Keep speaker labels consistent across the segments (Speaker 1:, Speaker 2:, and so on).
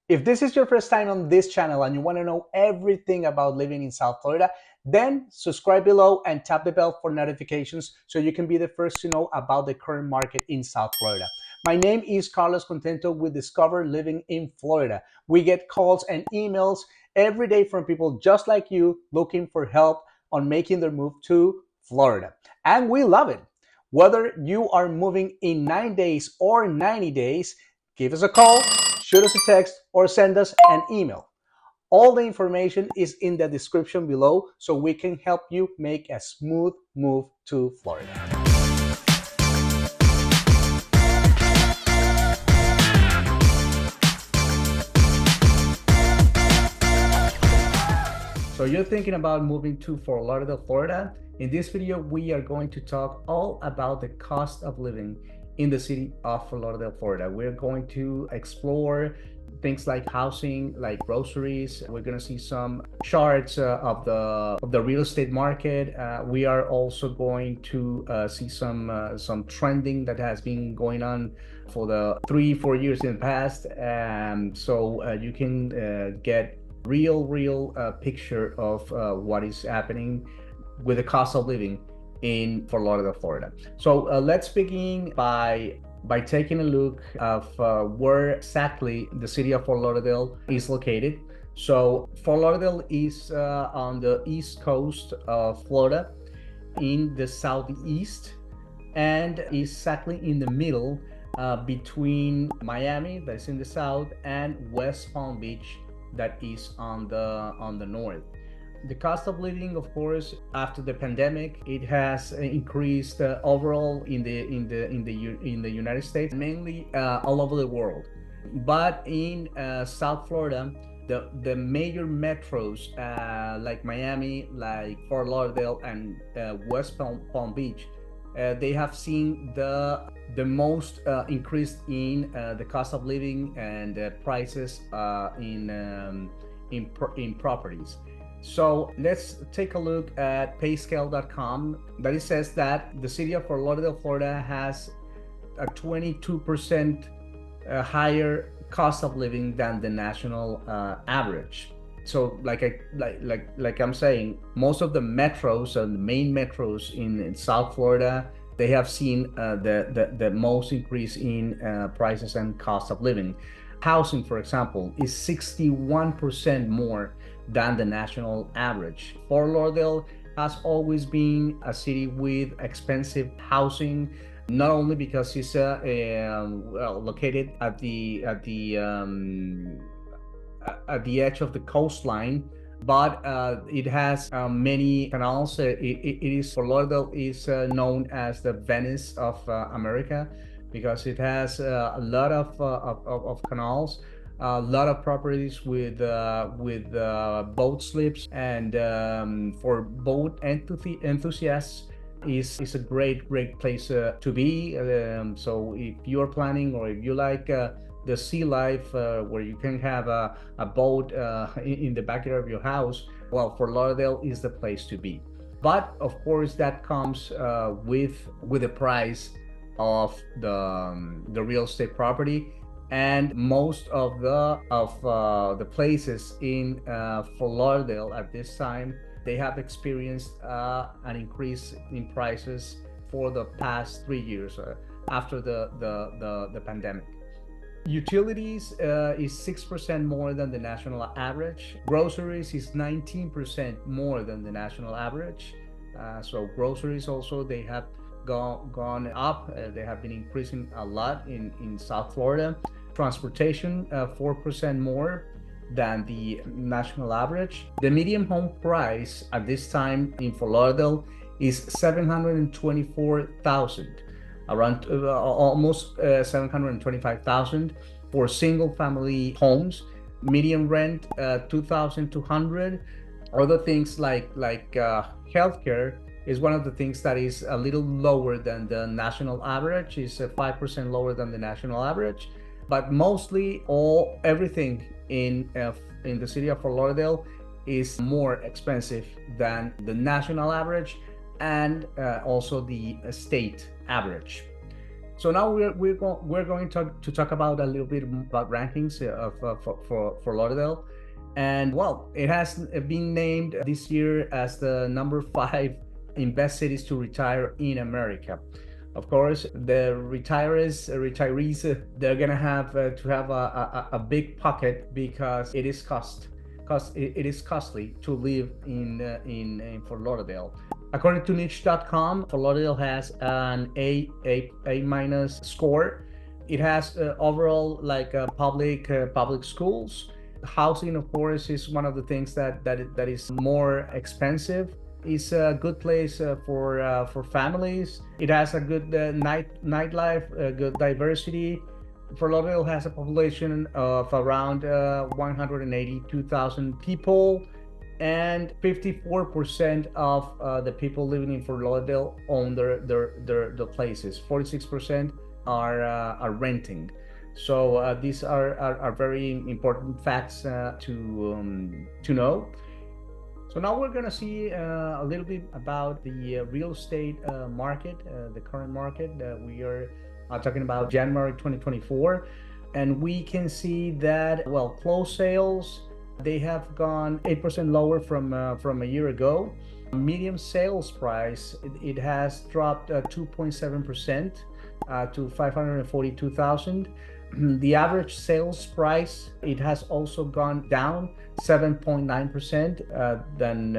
Speaker 1: If this is your first time on this channel and you want to know everything about living in South Florida, then subscribe below and tap the bell for notifications so you can be the first to know about the current market in South Florida. My name is Carlos Contento with Discover Living in Florida. We get calls and emails every day from people just like you looking for help on making their move to Florida. And we love it. Whether you are moving in 9 days or 90 days, give us a call, shoot us a text, or send us an email. All the information is in the description below so we can help you make a smooth move to Florida. So you're thinking about moving to Fort Lauderdale, Florida? In this video, we are going to talk all about the cost of living in the city of Fort Lauderdale, Florida. We're going to explore things like housing, like groceries. We're going to see some charts of the real estate market. We are also going to see some trending that has been going on for the 3-4 years in the past, so you can get real picture of what is happening with the cost of living in Fort Lauderdale, Florida. So let's begin by taking a look of where exactly the city of Fort Lauderdale is located. So Fort Lauderdale is on the east coast of Florida in the southeast, and is exactly in the middle between Miami, that's in the south, and West Palm Beach, that is on the north. The cost of living, of course, after the pandemic, it has increased overall in the United States, mainly all over the world. But in South Florida, the major metros like Miami, like Fort Lauderdale, and West Palm Beach, they have seen the most increase in the cost of living and prices in properties. So let's take a look at payscale.com. That it says that the city of Fort Lauderdale, Florida has a 22% higher cost of living than the national average. So like I'm saying, most of the metros and the main metros in South Florida, they have seen the most increase in prices and cost of living. Housing, for example, is 61% more than the national average. Fort Lauderdale has always been a city with expensive housing, not only because it's located at the edge of the coastline, but it has many canals. Fort Lauderdale is known as the Venice of America, because it has a lot of canals, a lot of properties with boat slips, and for boat enthusiasts is a great place to be. So if you are planning, or if you like the sea life, where you can have a boat in the backyard of your house, well, Fort Lauderdale is the place to be. But of course, that comes with the price of the real estate property. And most of the places in Fort Lauderdale at this time, they have experienced an increase in prices for the past 3 years after the pandemic. Utilities is 6% more than the national average. Groceries is 19% more than the national average. So groceries also, they have gone up. They have been increasing a lot in South Florida. Transportation, 4% more than the national average. The median home price at this time in Fort Lauderdale is $724,000, around almost $725,000 for single family homes. Median rent, $2,200. Other things like healthcare is one of the things that is a little lower than the national average. Is 5% lower than the national average. But mostly everything in the city of Fort Lauderdale is more expensive than the national average and also the state average. So now we're going to talk about a little bit about rankings of for Lauderdale, and well, it has been named this year as the number 5 in best cities to retire in America. Of course, the retirees, they're gonna have to have a big pocket because it is costly to live in Fort Lauderdale. According to niche.com, Fort Lauderdale has an A minus score. It has overall like public schools. Housing, of course, is one of the things that is more expensive. It's a good place for families. It has a good nightlife, good diversity. Fort Lauderdale has a population of around 182,000 people, and 54% of the people living in Fort Lauderdale own their places. 46% are renting. So these are very important facts to know. So now we're going to see a little bit about the real estate market, the current market. We are talking about January 2024, and we can see that, well, closed sales, they have gone 8% lower from a year ago. Median sales price, it has dropped 2.7% to 542,000. The average sales price, it has also gone down 7.9% than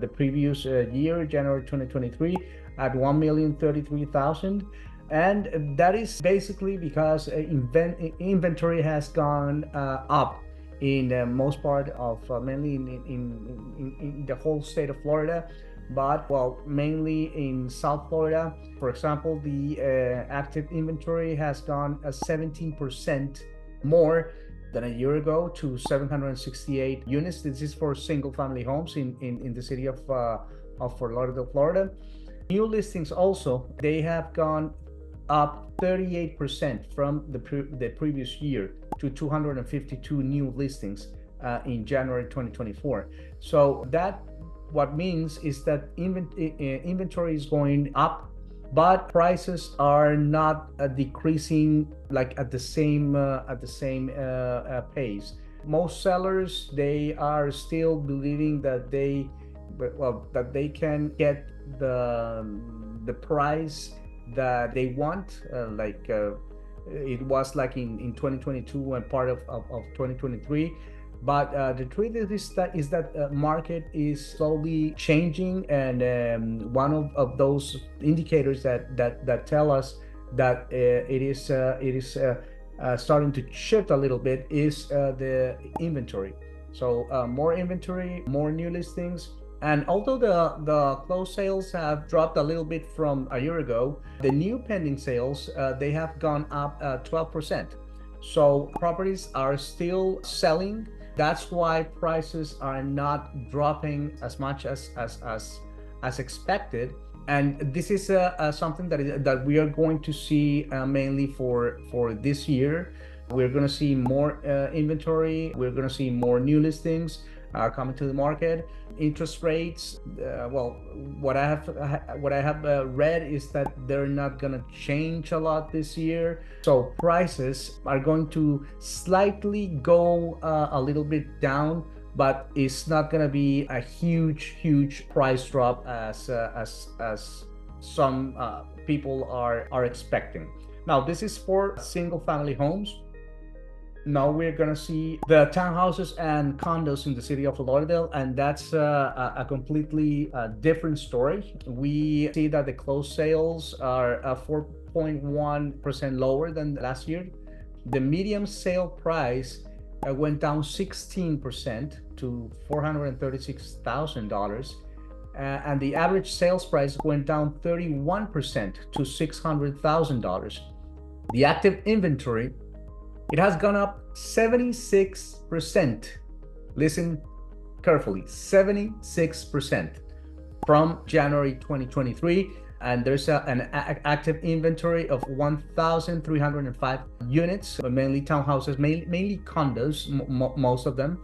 Speaker 1: the previous year, January 2023, at 1,033,000. And that is basically because inventory has gone up in most part of mainly in the whole state of Florida, but well, mainly in South Florida. For example, the active inventory has gone 17% more than a year ago to 768 units. This is for single family homes in the city of Fort Lauderdale, Florida. New listings also, they have gone up 38% from the previous year to 252 new listings in January 2024. So that what means is that inventory is going up, but prices are not decreasing like at the same pace. Most sellers, they are still believing that they can get the price that they want, it was like in 2022 and part of 2023. But the truth is that market is slowly changing, and one of those indicators that tell us that it is starting to shift a little bit is the inventory. So more inventory, more new listings. And although the closed sales have dropped a little bit from a year ago, the new pending sales, they have gone up 12%. So properties are still selling. That's why prices are not dropping as much as expected. And this is something that we are going to see mainly for this year. We're going to see more inventory. We're going to see more new listings coming to the market. Interest rates, well, what I have read is that they're not going to change a lot this year. So prices are going to slightly go a little bit down, but it's not going to be a huge price drop as some people are expecting. Now, this is for single family homes. Now we're gonna see the townhouses and condos in the city of Lauderdale, and that's a completely different story. We see that the closed sales are 4.1% lower than last year. The median sale price went down 16% to $436,000, and the average sales price went down 31% to $600,000. The active inventory, it has gone up 76%. Listen carefully, 76% from January 2023. And there's an active inventory of 1,305 units, mainly townhouses, mainly condos, most of them.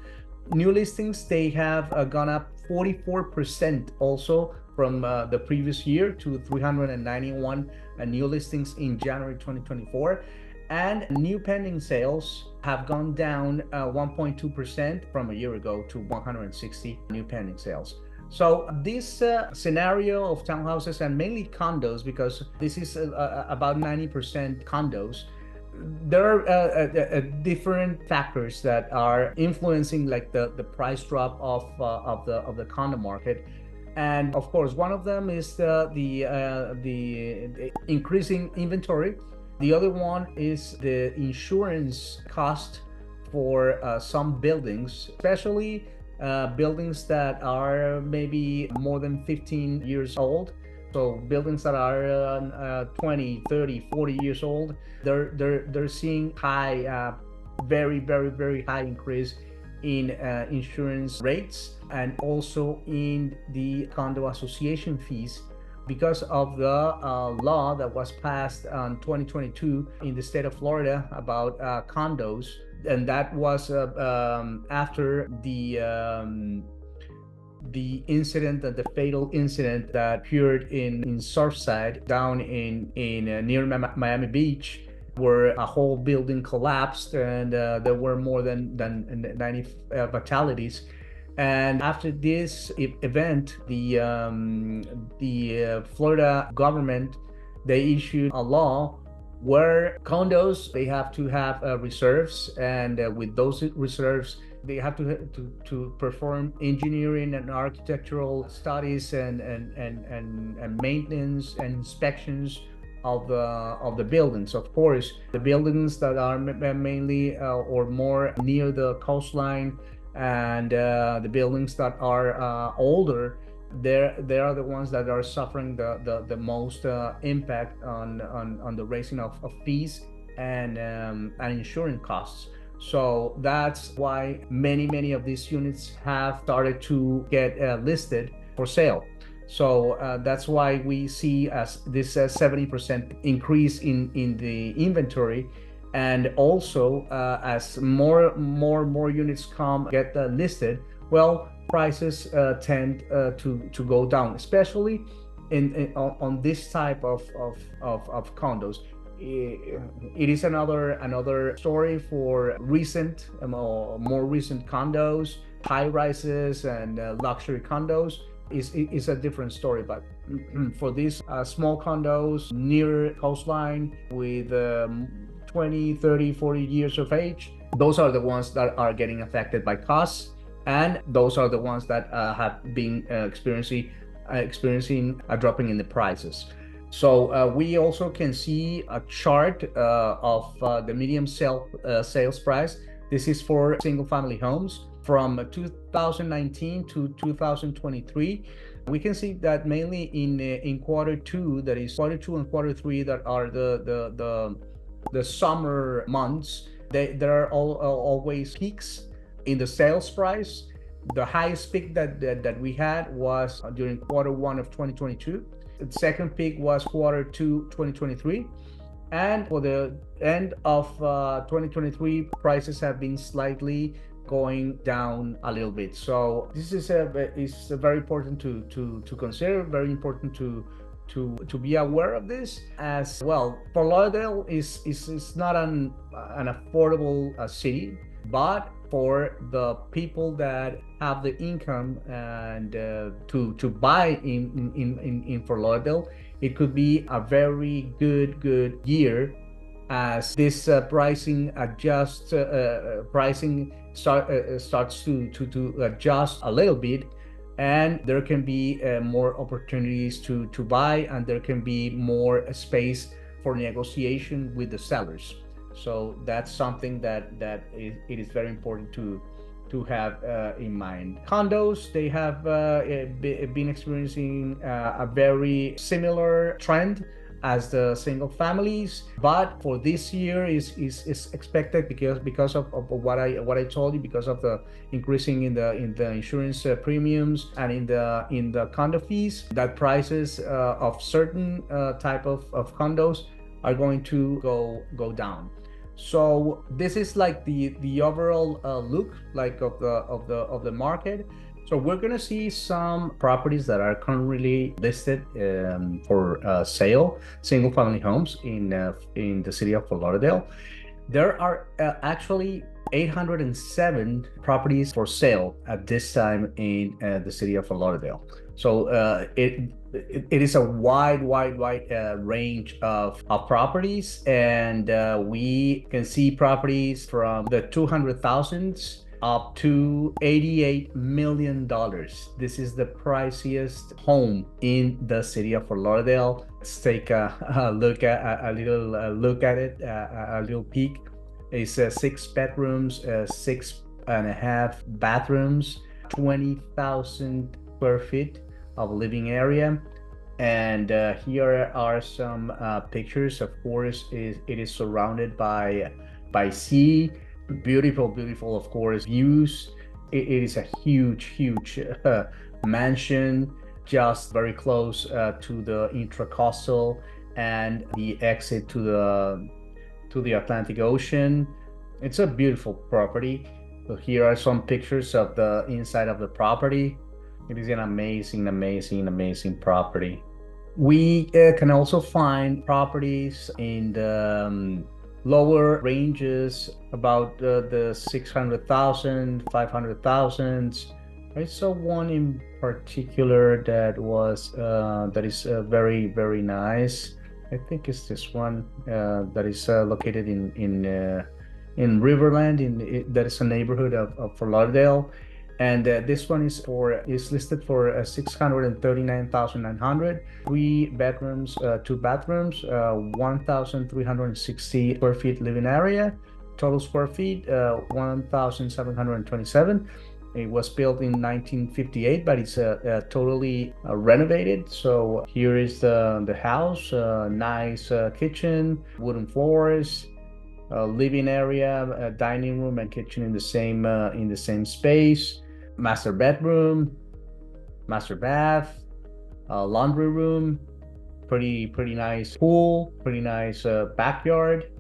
Speaker 1: New listings, they have gone up 44% also from the previous year to 391 new listings in January 2024, and new pending sales have gone down 1.2% from a year ago to 160 new pending sales. So this scenario of townhouses and mainly condos, because this is about 90% condos, there are different factors that are influencing like the price drop of the condo market. And of course, one of them is the increasing inventory. The other one is the insurance cost for some buildings, especially buildings that are maybe more than 15 years old. So buildings that are 20, 30, 40 years old, they're seeing high, very high increase in insurance rates, and also in the condo association fees, because of the law that was passed in 2022 in the state of Florida about condos. And that was after the incident, the fatal incident that occurred in Surfside down in near Miami Beach, where a whole building collapsed, and there were more than 90 fatalities. And after this event, the Florida government, they issued a law where condos, they have to have reserves, and with those reserves, they have to perform engineering and architectural studies and maintenance and inspections of the buildings. Of course, the buildings that are mainly or more near the coastline, and the buildings that are older, they are the ones that are suffering the most impact on the raising of fees and insurance costs. So that's why many of these units have started to get listed for sale. So that's why we see as this 70% increase in the inventory. And also as more units get listed, well, prices tend to go down, especially on this type of condos. It is another story for recent, more recent condos, high rises, and luxury condos. Is a different story. But for these small condos near coastline with 20, 30, 40 years of age, those are the ones that are getting affected by costs, and those are the ones that have been experiencing a dropping in the prices. So we also can see a chart of the median sales price. This is for single family homes from 2019 to 2023. We can see that mainly in quarter two, that is quarter two and quarter three, that are the summer months. There are always peaks in the sales price. The highest peak that we had was during quarter one of 2022. The second peak was quarter two 2023, and for the end of 2023, prices have been slightly going down a little bit. So this is very important to consider, very important to be aware of this as well. Fort Lauderdale is not an affordable city, but for the people that have the income and to buy in Fort Lauderdale, it could be a very good year, as this pricing starts to adjust a little bit, and there can be more opportunities to buy, and there can be more space for negotiation with the sellers. So that's something that it is very important to have in mind. Condos, they have been experiencing a very similar trend as the single families, but for this year is expected, because of what I told you, because of the increasing in the insurance premiums and in the condo fees, that prices of certain type of condos are going to go down. So this is like the overall look like of the market. So we're gonna see some properties that are currently listed for sale, single-family homes in the city of Fort Lauderdale. There are actually 807 properties for sale at this time in the city of Fort Lauderdale. So it is a wide range of properties, and we can see properties from the 200,000s up to $88 million. This is the priciest home in the city of Fort Lauderdale. Let's take a look at a little look at it, a little peek. It's 6 bedrooms, 6.5 bathrooms, 20,000 square feet of living area. And here are some pictures. Of course, it is surrounded by sea. Beautiful, of course, views. It is a huge mansion, just very close to the intracoastal and the exit to the Atlantic Ocean. It's a beautiful property. So here are some pictures of the inside of the property. It is an amazing property. We can also find properties in the lower ranges, about the 600,000, 500,000. I saw one in particular that is very nice. I think it's this one that is located in Riverland. That is a neighborhood of Fort Lauderdale, and this one is listed for 639,900. 3 bedrooms, 2 bathrooms, 1,360 square feet living area. Total square feet 1,727. It was built in 1958, but it's totally renovated. So here is the house, nice kitchen, wooden floors, living area, dining room and kitchen in the same space, master bedroom, master bath, laundry room, pretty nice pool, pretty nice backyard.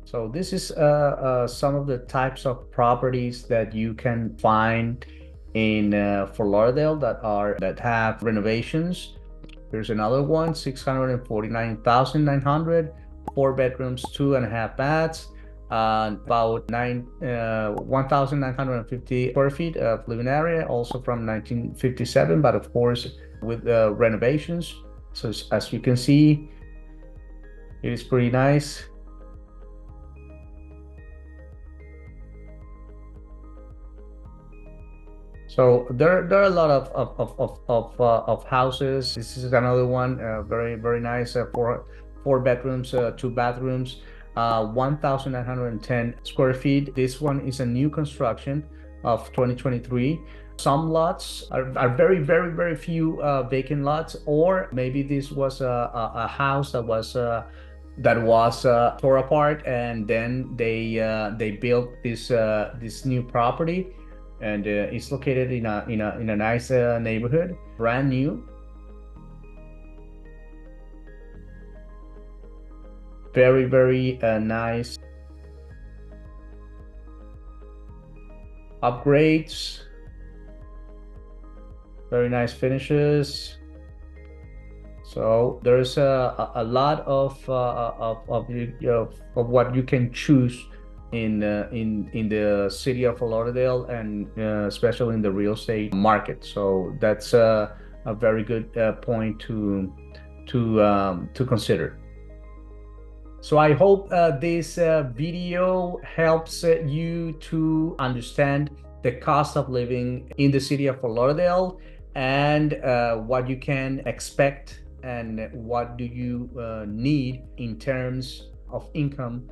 Speaker 1: So this is some of the types of properties that you can find in Fort Lauderdale that have renovations. There's another one, 649,900, 4 bedrooms, 2.5 baths, about 1,950 square feet of living area, also from 1957, but of course with renovations. So as you can see, it is pretty nice. So there are a lot of houses. This is another one, very nice. Four bedrooms, 2 bathrooms, 1,910 square feet. This one is a new construction of 2023. Some lots are very few vacant lots, or maybe this was a house that was tore apart, and then they built this new property, and it's located in a nice neighborhood, brand new, very nice upgrades, very nice finishes. So there's a lot of what you can choose in the city of Fort Lauderdale, and especially in the real estate market. So that's a very good point to consider. So I hope this video helps you to understand the cost of living in the city of Fort Lauderdale, and what you can expect and what do you need in terms of income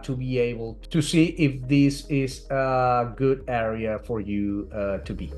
Speaker 1: to be able to see if this is a good area for you to be.